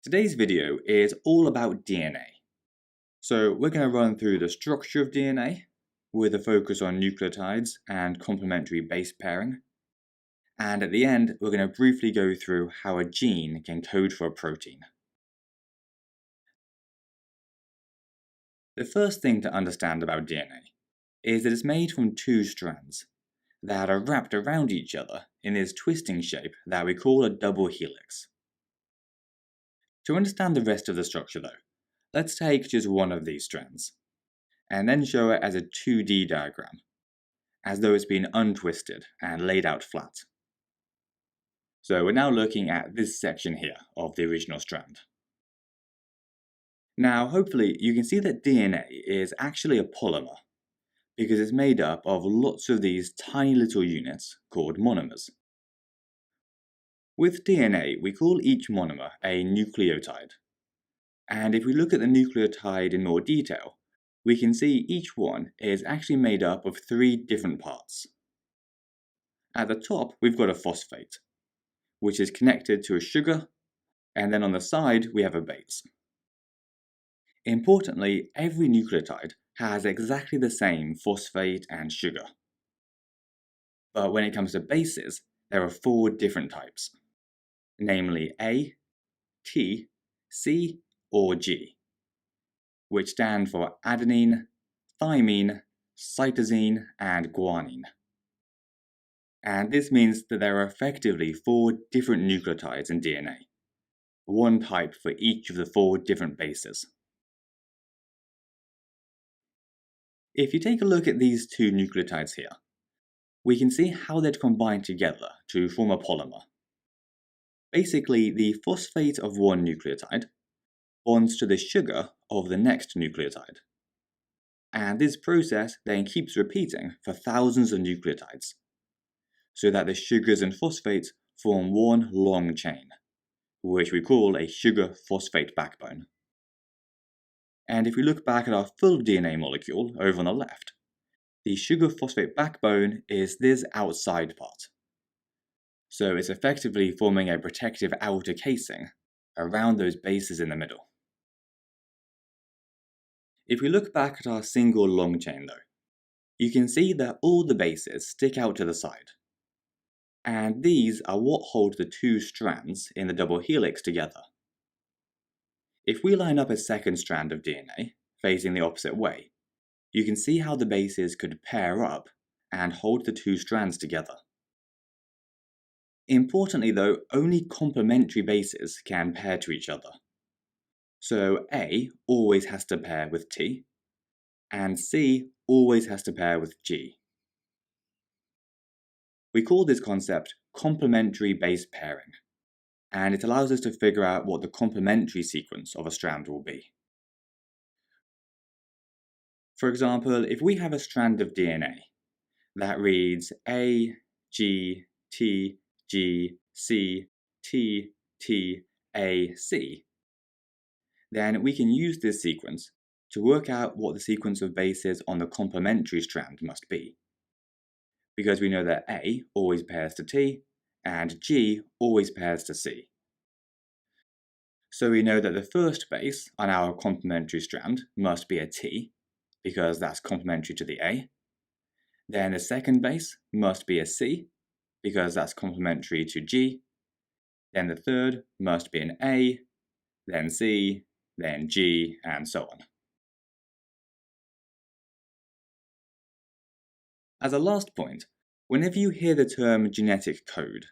Today's video is all about DNA. So we're going to run through the structure of DNA with a focus on nucleotides and complementary base pairing. And at the end, we're going to briefly go through how a gene can code for a protein. The first thing to understand about DNA is that it's made from two strands that are wrapped around each other in this twisting shape that we call a double helix. To understand the rest of the structure though, let's take just one of these strands, and then show it as a 2D diagram, as though it's been untwisted and laid out flat. So we're now looking at this section here of the original strand. Now hopefully you can see that DNA is actually a polymer, because it's made up of lots of these tiny little units called monomers. With DNA, we call each monomer a nucleotide. And if we look at the nucleotide in more detail, we can see each one is actually made up of three different parts. At the top, we've got a phosphate, which is connected to a sugar, and then on the side, we have a base. Importantly, every nucleotide has exactly the same phosphate and sugar. But when it comes to bases, there are four different types, namely A, T, C, or G, which stand for adenine, thymine, cytosine, and guanine. And this means that there are effectively four different nucleotides in DNA, one type for each of the four different bases. If you take a look at these two nucleotides here, we can see how they'd combine together to form a polymer. Basically, the phosphate of one nucleotide bonds to the sugar of the next nucleotide. And this process then keeps repeating for thousands of nucleotides, so that the sugars and phosphates form one long chain, which we call a sugar-phosphate backbone. And if we look back at our full DNA molecule over on the left, the sugar-phosphate backbone is this outside part. So it's effectively forming a protective outer casing around those bases in the middle. If we look back at our single long chain though, you can see that all the bases stick out to the side. And these are what hold the two strands in the double helix together. If we line up a second strand of DNA, facing the opposite way, you can see how the bases could pair up and hold the two strands together. Importantly though, only complementary bases can pair to each other. So A always has to pair with T, and C always has to pair with G. We call this concept complementary base pairing, and it allows us to figure out what the complementary sequence of a strand will be. For example, if we have a strand of DNA that reads A, G, T, G, C, T, T, A, C, then we can use this sequence to work out what the sequence of bases on the complementary strand must be. Because we know that A always pairs to T, and G always pairs to C. So we know that the first base on our complementary strand must be a T, because that's complementary to the A. Then the second base must be a C, because that's complementary to G. Then the third must be an A, then C, then G, and so on. As a last point, whenever you hear the term genetic code,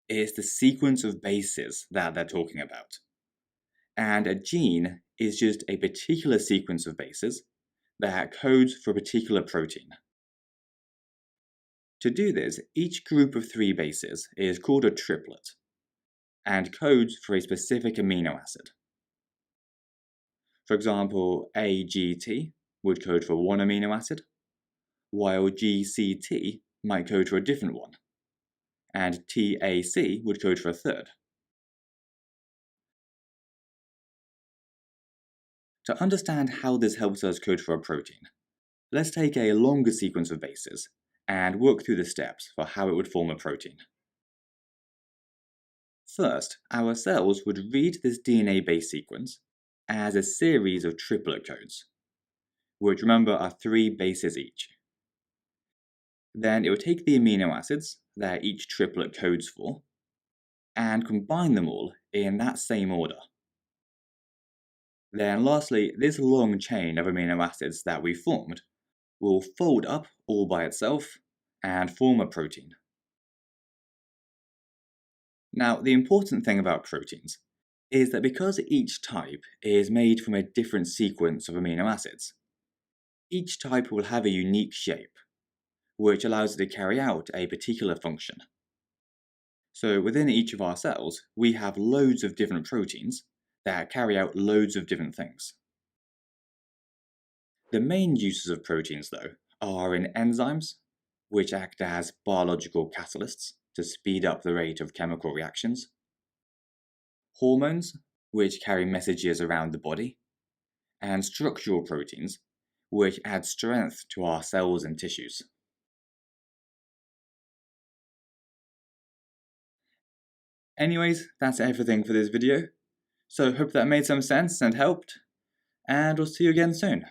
it's the sequence of bases that they're talking about. And a gene is just a particular sequence of bases that codes for a particular protein. To do this, each group of three bases is called a triplet, and codes for a specific amino acid. For example, AGT would code for one amino acid, while GCT might code for a different one, and TAC would code for a third. To understand how this helps us code for a protein, let's take a longer sequence of bases and work through the steps for how it would form a protein. First, our cells would read this DNA base sequence as a series of triplet codes, which remember are 3 bases each. Then it would take the amino acids that each triplet codes for and combine them all in that same order. Then lastly, this long chain of amino acids that we formed will fold up all by itself and form a protein. Now, the important thing about proteins is that because each type is made from a different sequence of amino acids, each type will have a unique shape, which allows it to carry out a particular function. So within each of our cells, we have loads of different proteins that carry out loads of different things. The main uses of proteins, though, are in enzymes, which act as biological catalysts to speed up the rate of chemical reactions, hormones, which carry messages around the body, and structural proteins, which add strength to our cells and tissues. Anyways, that's everything for this video. So hope that made some sense and helped, and we'll see you again soon.